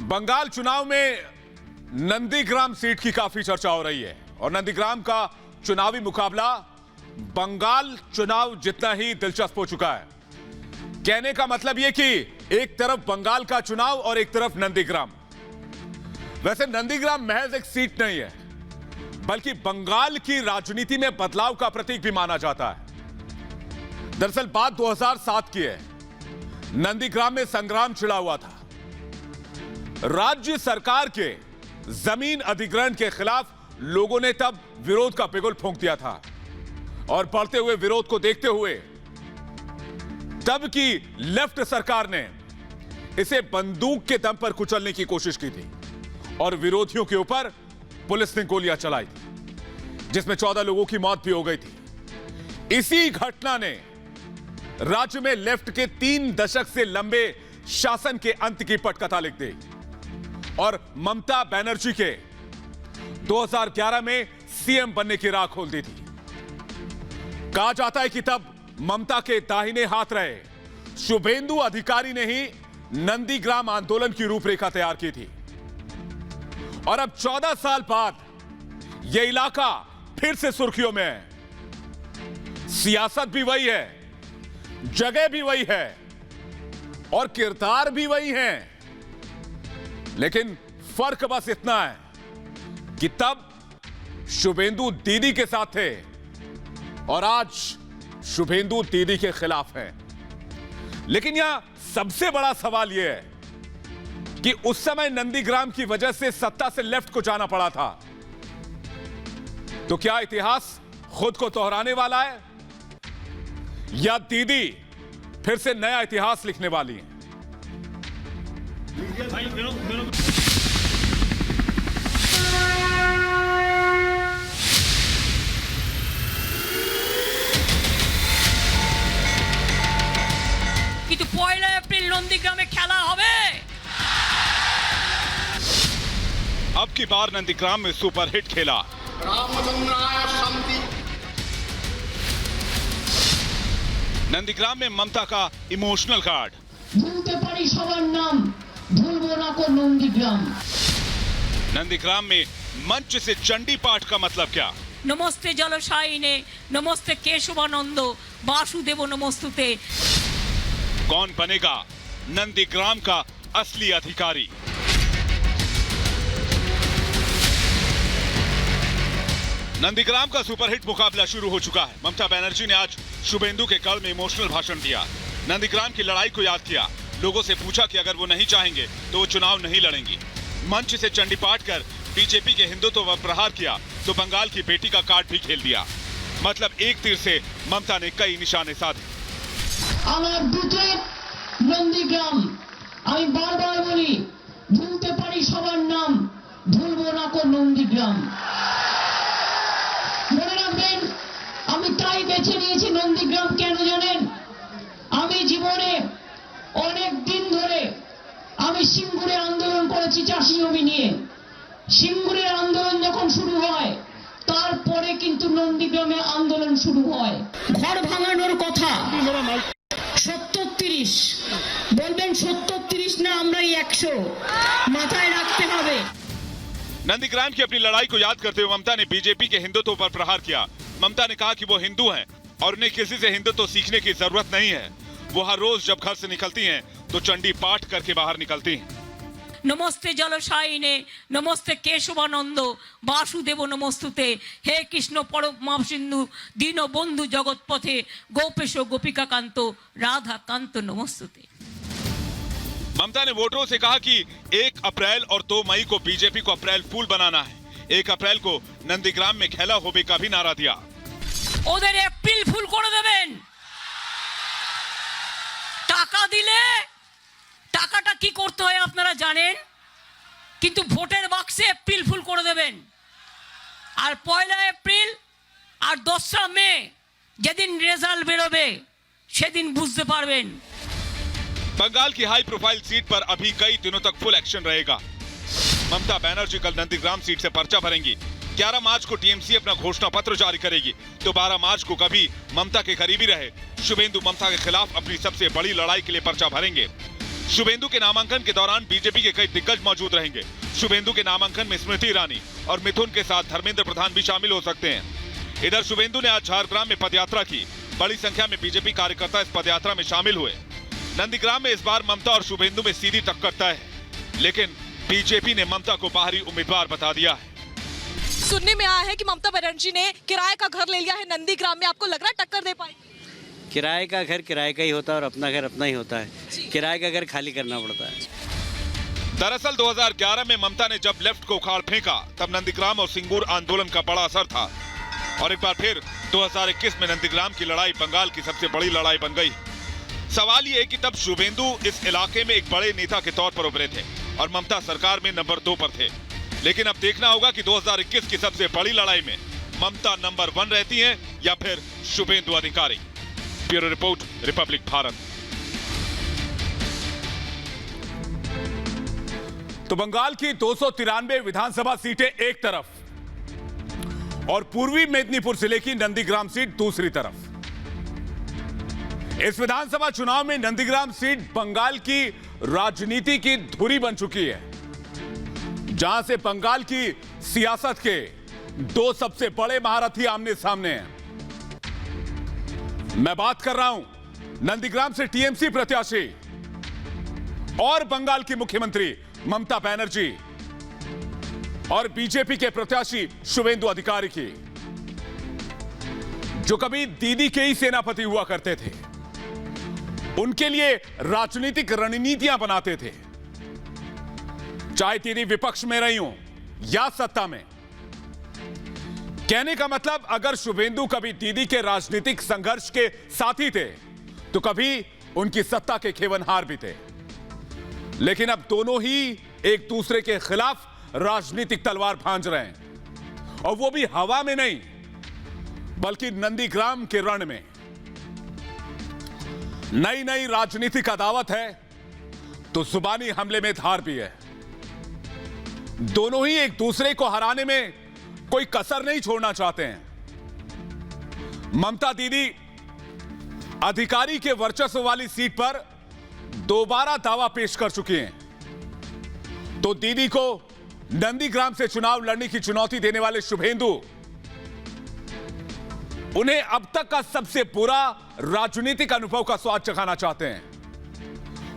बंगाल चुनाव में नंदीग्राम सीट की काफी चर्चा हो रही है और नंदीग्राम का चुनावी मुकाबला बंगाल चुनाव जितना ही दिलचस्प हो चुका है। कहने का मतलब यह कि एक तरफ बंगाल का चुनाव और एक तरफ नंदीग्राम। वैसे नंदीग्राम महज एक सीट नहीं है, बल्कि बंगाल की राजनीति में बदलाव का प्रतीक भी माना जाता है। दरअसल बात 2007 की है। नंदीग्राम में संग्राम छिड़ा हुआ था। राज्य सरकार के जमीन अधिग्रहण के खिलाफ लोगों ने तब विरोध का बिगुल फूंक दिया था और बढ़ते हुए विरोध को देखते हुए तब की लेफ्ट सरकार ने इसे बंदूक के दम पर कुचलने की कोशिश की थी और विरोधियों के ऊपर पुलिस ने गोलियां चलाई थी, जिसमें 14 लोगों की मौत भी हो गई थी। इसी घटना ने राज्य में लेफ्ट के 3 दशक से लंबे शासन के अंत की पटकथा लिख दी और ममता बनर्जी के 2011 में सीएम बनने की राह खोल दी थी। कहा जाता है कि तब ममता के दाहिने हाथ रहे शुभेंदु अधिकारी ने ही नंदीग्राम आंदोलन की रूपरेखा तैयार की थी और अब 14 साल बाद यह इलाका फिर से सुर्खियों में है। सियासत भी वही है, जगह भी वही है और किरदार भी वही है, लेकिन फर्क बस इतना है कि तब शुभेंदु दीदी के साथ थे और आज शुभेंदु दीदी के खिलाफ है। लेकिन यहां सबसे बड़ा सवाल यह है कि उस समय नंदीग्राम की वजह से सत्ता से लेफ्ट को जाना पड़ा था, तो क्या इतिहास खुद को दोहराने वाला है या दीदी फिर से नया इतिहास लिखने वाली है? কিন্তু 1 এপ্রিল নন্দীগ্রামে খেলা হবে। अब की बार नंदीग्राम में सुपरहिट खेला। नंदीग्राम में ममता का इमोशनल कार्ड। भूलते पारी सबार नाम, भूलबो ना को नंदीग्राम। नंदीग्राम में मंच से चंडी पाठ का मतलब क्या? नमस्ते जलशायिने, नमस्ते केशवानंद, वासुदेव नमस्तुते। कौन बनेगा नंदीग्राम का असली अधिकारी? नंदीग्राम का सुपरहिट मुकाबला शुरू हो चुका है। ममता बनर्जी ने आज शुभेंदु के कल में इमोशनल भाषण दिया। नंदीग्राम की लड़ाई को याद किया। लोगों से पूछा कि अगर वो नहीं चाहेंगे तो वो चुनाव नहीं लड़ेंगी। मंच से चंडी पाठ कर बीजेपी के हिंदुत्व पर प्रहार किया तो बंगाल की बेटी का कार्ड भी खेल दिया। मतलब एक तीर से ममता ने कई निशाने साधे। আমার দুটো নন্দীগ্রাম, আমি বারবার বলি ভুলতে পারি সবার নাম, ভুলবো না কো নন্দীগ্রাম। মনে রাখবেন, আমি তাই বেছে নিয়েছি নন্দীগ্রাম। কেন জানেন? আমি জীবনে অনেক দিন ধরে আমি সিঙ্গুরে আন্দোলন করেছি চাষি জমি নিয়ে। সিঙ্গুরের আন্দোলন যখন শুরু হয় তারপরে কিন্তু নন্দীগ্রামে আন্দোলন শুরু হয়। ঘর ভাঙানোর কথা 70-30 বলবেন, 70-30 না, আমরা 100 মাথায় রাখতে হবে। नंदीग्राम की अपनी लड़ाई को याद करते हुए ममता ने बीजेपी के हिंदुत्व पर प्रहार किया। ममता ने कहा कि वो हिंदू हैं और उन्हें किसी से हिंदुत्व सीखने की जरूरत नहीं है। वो हर रोज जब घर से निकलती हैं तो चंडी पाठ करके बाहर निकलती हैं। नमस्ते जलशायिने, नमस्ते केशवानंद, वासुदेव नमस्तुते। हे कृष्ण परम सिंधु, दीन बंधु जगतपथे, गोपेश गोपिका कांत, राधा कांत नमस्तुते। ममता ने वोटरों से कहा कि 1 अप्रैल और 2 मई को बीजेपी को अप्रैल फूल बनाना है। 1 अप्रैल को नंदीग्राम में खेला होबे का भी नारा दिया। ওদের এপ্রিল ফুল করে দেবেন। টাকা দিলে টাকাটা কি করতে হয় আপনারা জানেন, কিন্তু ভোটের বাক্সে এপ্রিল ফুল করে দেবেন। আর 1 এপ্রিল আর 2 মে যেদিন রেজাল্ট বেরোবে সেদিন বুঝতে পারবেন। बंगाल की हाई प्रोफाइल सीट पर अभी कई दिनों तक फुल एक्शन रहेगा। ममता बनर्जी कल नंदीग्राम सीट से पर्चा भरेंगी। 11 मार्च को टीएमसी अपना घोषणा पत्र जारी करेगी तो 12 मार्च को कभी ममता के करीबी रहे शुभेंदु ममता के खिलाफ अपनी सबसे बड़ी लड़ाई के लिए पर्चा भरेंगे। शुभेंदु के नामांकन के दौरान बीजेपी के कई दिग्गज मौजूद रहेंगे। शुभेंदु के नामांकन में स्मृति ईरानी और मिथुन के साथ धर्मेंद्र प्रधान भी शामिल हो सकते हैं। इधर शुभेंदु ने आज झारग्राम में पदयात्रा की। बड़ी संख्या में बीजेपी कार्यकर्ता इस पदयात्रा में शामिल हुए। नंदीग्राम में इस बार ममता और शुभेंदु में सीधी टक्कर तय है, लेकिन बीजेपी ने ममता को बाहरी उम्मीदवार बता दिया है। सुनने में आया है कि ममता बनर्जी ने किराए का घर ले लिया है नंदीग्राम में, आपको लग रहा है टक्कर दे पाएगी? किराए का घर किराए का ही होता है और अपना घर अपना ही होता है। किराए का घर खाली करना पड़ता है। दरअसल 2011 में ममता ने जब लेफ्ट को उखाड़ फेंका तब नंदीग्राम और सिंगूर आंदोलन का बड़ा असर था और एक बार फिर 2021 में नंदीग्राम की लड़ाई बंगाल की सबसे बड़ी लड़ाई बन गई। सवाल ये है कि तब शुभेंदु इस इलाके में एक बड़े नेता के तौर पर उभरे थे और ममता सरकार में नंबर 2 पर थे। लेकिन अब देखना होगा कि 2021 की सबसे बड़ी लड़ाई में ममता नंबर 1 रहती हैं या फिर शुभेंदु अधिकारी। Bureau report, Republic Bharat. तो बंगाल की 293 विधानसभा सीटें एक तरफ और पूर्वी मेदिनीपुर जिले की नंदीग्राम सीट दूसरी तरफ। इस विधानसभा चुनाव में नंदीग्राम सीट बंगाल की राजनीति की धुरी बन चुकी है, जहां से बंगाल की सियासत के 2 सबसे बड़े महारथी आमने सामने हैं। मैं बात कर रहा हूं नंदीग्राम से टीएमसी प्रत्याशी और बंगाल की मुख्यमंत्री ममता बनर्जी और बीजेपी के प्रत्याशी शुभेंदु अधिकारी की, जो कभी दीदी के ही सेनापति हुआ करते थे। उनके लिए राजनीतिक रणनीतियां बनाते थे, चाहे दीदी विपक्ष में रही हो या सत्ता में। कहने का मतलब, अगर शुभेंदु कभी दीदी के राजनीतिक संघर्ष के साथी थे तो कभी उनकी सत्ता के खेवनहार भी थे। लेकिन अब दोनों ही एक दूसरे के खिलाफ राजनीतिक तलवार भांज रहे हैं, और वो भी हवा में नहीं बल्कि नंदीग्राम के रण में। नई नई राजनीतिक अदावत है तो जुबानी हमले में धार भी है। दोनों ही एक दूसरे को हराने में कोई कसर नहीं छोड़ना चाहते हैं। ममता दीदी अधिकारी के वर्चस्व वाली सीट पर दोबारा दावा पेश कर चुकी हैं, तो दीदी को नंदीग्राम से चुनाव लड़ने की चुनौती देने वाले शुभेंदु उन्हें अब तक का सबसे बुरा राजनीतिक अनुभव का स्वाद चखाना चाहते हैं,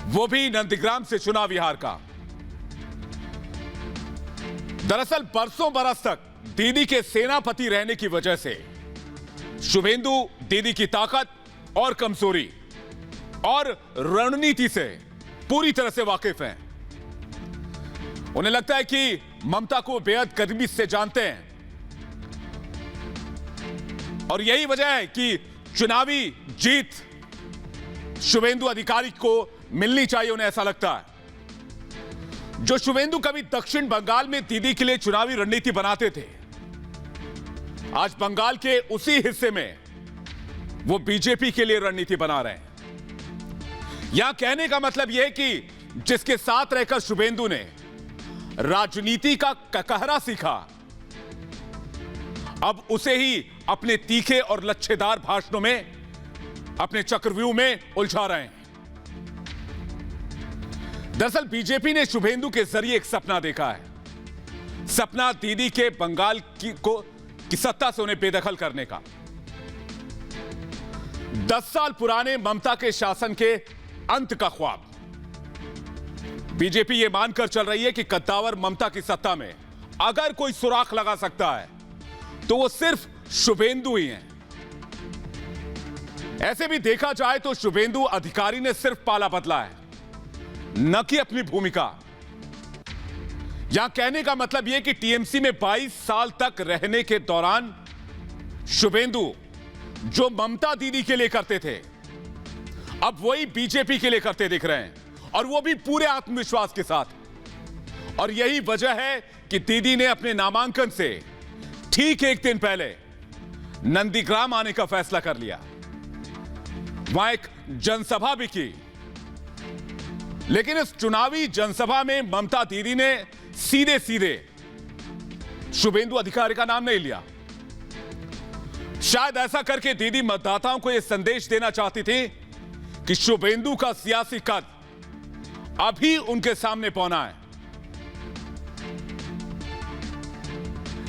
वो भी नंदीग्राम से चुनावी हार का। दरअसल बरसों बरस तक दीदी के सेनापति रहने की वजह से शुभेंदु दीदी की ताकत और कमजोरी और रणनीति से पूरी तरह से वाकिफ हैं। उन्हें लगता है कि ममता को बेहद करीबी से जानते हैं और यही वजह है कि चुनावी जीत शुभेंदु अधिकारी को मिलनी चाहिए। उन्हें ऐसा लगता है, जो शुभेंदु कभी दक्षिण बंगाल में दीदी के लिए चुनावी रणनीति बनाते थे, आज बंगाल के उसी हिस्से में वो बीजेपी के लिए रणनीति बना रहे हैं। यहां कहने का मतलब यह है कि जिसके साथ रहकर शुभेंदु ने राजनीति का कहरा सीखा, अब उसे ही अपने तीखे और लच्छेदार भाषणों में, अपने चक्रव्यूह में उलझा रहे हैं। दरअसल बीजेपी ने शुभेंदु के जरिए एक सपना देखा है। सपना दीदी के बंगाल की सत्ता से उन्हें बेदखल करने का। 10 साल पुराने ममता के शासन के अंत का ख्वाब। बीजेपी यह मानकर चल रही है कि कद्दावर ममता की सत्ता में अगर कोई सुराख लगा सकता है तो वो सिर्फ शुभेंदु ही हैं। ऐसे भी देखा जाए तो शुभेंदु अधिकारी ने सिर्फ पाला बदला है, न कि अपनी भूमिका। यहां कहने का मतलब यह कि टीएमसी में 22 साल तक रहने के दौरान शुभेंदु जो ममता दीदी के लिए करते थे, अब वही बीजेपी के लिए करते दिख रहे हैं, और वो भी पूरे आत्मविश्वास के साथ। और यही वजह है कि दीदी ने अपने नामांकन से ठीक एक दिन पहले नंदीग्राम आने का फैसला कर लिया। वहां एक जनसभा भी की, लेकिन इस चुनावी जनसभा में ममता दीदी ने सीधे सीधे शुभेंदु अधिकारी का नाम नहीं लिया। शायद ऐसा करके दीदी मतदाताओं को यह संदेश देना चाहती थी कि शुभेंदु का सियासी कद अभी उनके सामने पहुंचा है।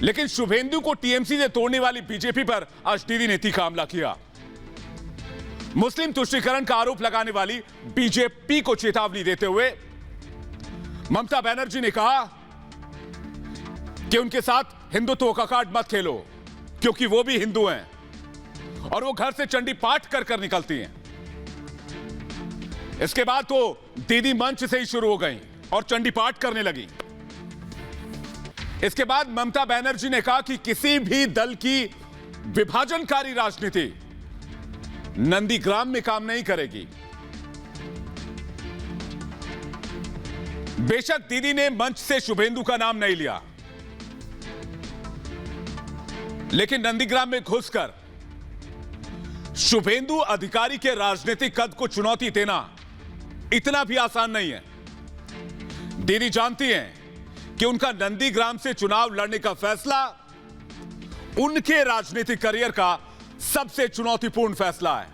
लेकिन शुभेंदु को टीएमसी से तोड़ने वाली बीजेपी पर आज दीदी ने तीखा हमला किया। मुस्लिम तुष्टीकरण का आरोप लगाने वाली बीजेपी को चेतावनी देते हुए ममता बनर्जी ने कहा कि उनके साथ हिंदुत्व का कार्ड मत खेलो, क्योंकि वो भी हिंदू हैं और वो घर से चंडी पाठ कर कर निकलती हैं। इसके बाद तो दीदी मंच से ही शुरू हो गई और चंडी पाठ करने लगी। इसके बाद ममता बनर्जी ने कहा कि किसी भी दल की विभाजनकारी राजनीति नंदीग्राम में काम नहीं करेगी। बेशक दीदी ने मंच से शुभेंदु का नाम नहीं लिया, लेकिन नंदीग्राम में घुसकर शुभेंदु अधिकारी के राजनीतिक कद को चुनौती देना इतना भी आसान नहीं है। दीदी जानती हैं कि उनका नंदीग्राम से चुनाव लड़ने का फैसला उनके राजनीतिक करियर का सबसे चुनौतीपूर्ण फैसला है।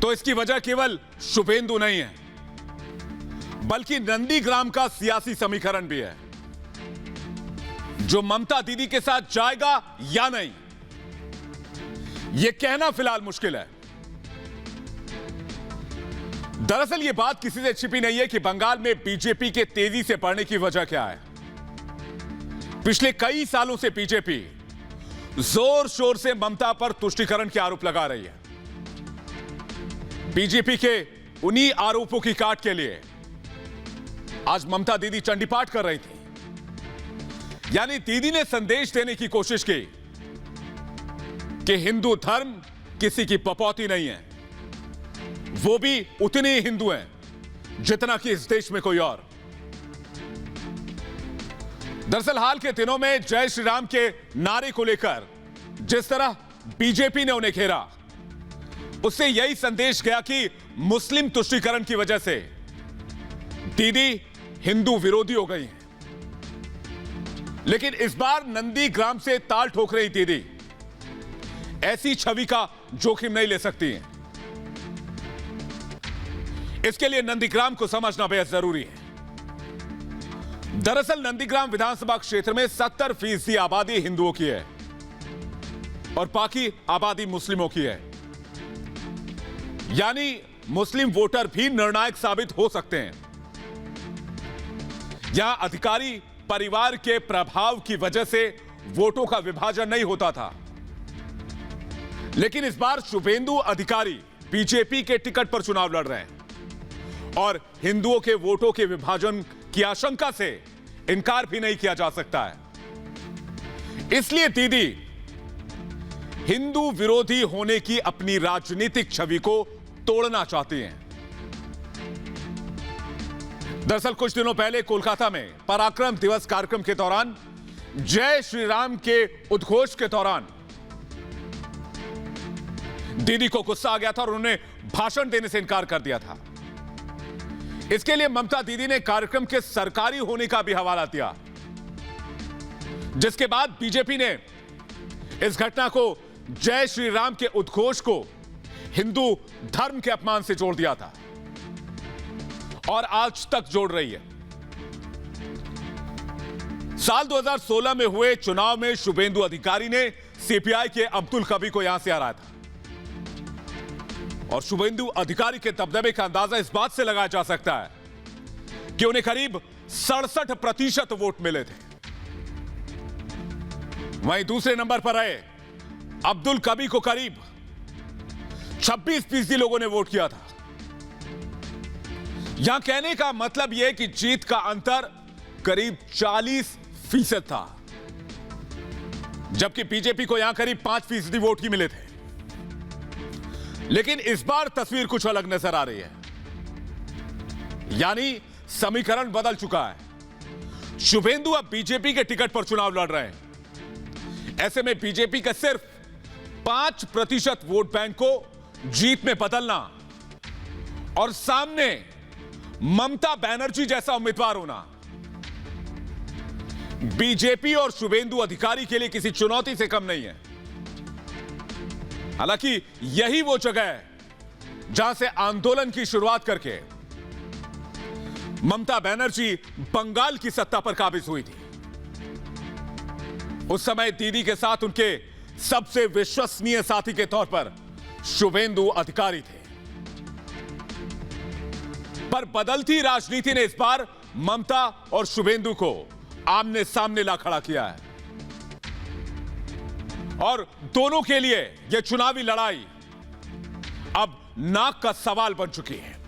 तो इसकी वजह केवल शुभेंदु नहीं है, बल्कि नंदीग्राम का सियासी समीकरण भी है, जो ममता दीदी के साथ जाएगा या नहीं, यह कहना फिलहाल मुश्किल है। दरअसल यह बात किसी से छिपी नहीं है कि बंगाल में बीजेपी के तेजी से बढ़ने की वजह क्या है। पिछले कई सालों से बीजेपी जोर शोर से ममता पर तुष्टीकरण के आरोप लगा रही है। बीजेपी के उन्हीं आरोपों की काट के लिए आज ममता दीदी चंडीपाठ कर रही थी। यानी दीदी ने संदेश देने की कोशिश की कि हिंदू धर्म किसी की पपौती नहीं है, वो भी उतने ही हिंदू हैं जितना कि इस देश में कोई और। दरअसल हाल के दिनों में जय श्री राम के नारे को लेकर जिस तरह बीजेपी ने उन्हें घेरा, उससे यही संदेश गया कि मुस्लिम तुष्टीकरण की वजह से दीदी हिंदू विरोधी हो गई हैं। लेकिन इस बार नंदीग्राम से ताल ठोक रही दीदी ऐसी छवि का जोखिम नहीं ले सकती हैं। इसके लिए नंदीग्राम को समझना बेहद जरूरी है। दरअसल नंदीग्राम विधानसभा क्षेत्र में 70% आबादी हिंदुओं की है और बाकी आबादी मुस्लिमों की है। यानी मुस्लिम वोटर भी निर्णायक साबित हो सकते हैं। यहां अधिकारी परिवार के प्रभाव की वजह से वोटों का विभाजन नहीं होता था, लेकिन इस बार शुभेंदु अधिकारी बीजेपी के टिकट पर चुनाव लड़ रहे हैं और हिंदुओं के वोटों के विभाजन की आशंका से इनकार भी नहीं किया जा सकता है। इसलिए दीदी हिंदू विरोधी होने की अपनी राजनीतिक छवि को तोड़ना चाहती हैं। दरअसल कुछ दिनों पहले कोलकाता में पराक्रम दिवस कार्यक्रम के दौरान जय श्री राम के उद्घोष के दौरान दीदी को गुस्सा आ गया था और उन्होंने भाषण देने से इनकार कर दिया था। इसके लिए ममता दीदी ने कार्यक्रम के सरकारी होने का भी हवाला दिया, जिसके बाद बीजेपी ने इस घटना को जय श्री राम के उद्घोष को हिंदू धर्म के अपमान से जोड़ दिया था और आज तक जोड़ रही है। साल 2016 में हुए चुनाव में शुभेंदु अधिकारी ने सीपीआई के अब्दुल कबीर को यहां से हराया था और शुभेंदु अधिकारी के दबदबे का अंदाजा इस बात से लगाया जा सकता है कि उन्हें करीब 67% वोट मिले थे। वहीं दूसरे नंबर पर रहे अब्दुल कबीर को करीब 26% लोगों ने वोट किया था। यहां कहने का मतलब यह कि जीत का अंतर करीब 40% था, जबकि बीजेपी को यहां करीब 5% वोट ही मिले थे। लेकिन इस बार तस्वीर कुछ अलग नजर आ रही है, यानी समीकरण बदल चुका है। शुभेंदु अब बीजेपी के टिकट पर चुनाव लड़ रहे हैं। ऐसे में बीजेपी का सिर्फ 5% वोट बैंक को जीत में बदलना और सामने ममता बनर्जी जैसा उम्मीदवार होना बीजेपी और शुभेंदु अधिकारी के लिए किसी चुनौती से कम नहीं है। हालांकि यही वो जगह है जहां से आंदोलन की शुरुआत करके ममता बनर्जी बंगाल की सत्ता पर काबिज हुई थी। उस समय दीदी के साथ उनके सबसे विश्वसनीय साथी के तौर पर शुभेंदु अधिकारी थे। पर बदलती राजनीति ने इस बार ममता और शुभेंदु को आमने सामने ला खड़ा किया है और दोनों के लिए यह चुनावी लड़ाई अब नाक का सवाल बन चुकी है।